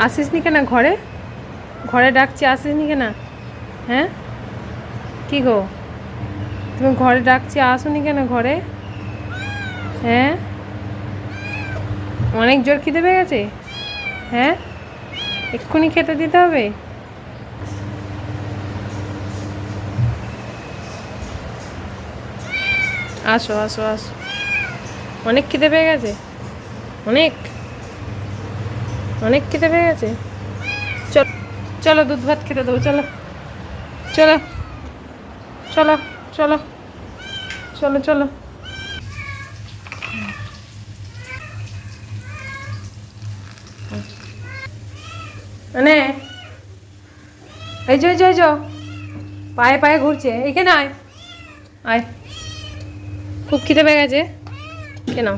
আসিস নি কেন ঘরে? ঘরে ডাকছি, আসিস নি কেন? হ্যাঁ, কি গো, তুমি ঘরে ডাকছি, আসোনি কেন ঘরে? হ্যাঁ, অনেক জোর খিদে পেয়ে গেছে? হ্যাঁ, এক্ষুনি খেতে দিতে হবে? আসো আসো আসো, অনেক খিদে পেয়ে গেছে, অনেক অনেক খিদে পেয়ে গেছে। চলো চলো, দুধ ভাত খেতে দেবো, চলো চলো চলো চলো চলো চলো। মানে এই যে পায়ে পায়ে ঘুরছে, এখানে আয়, আয়, খুব খিদে পেয়ে গেছে, কেন?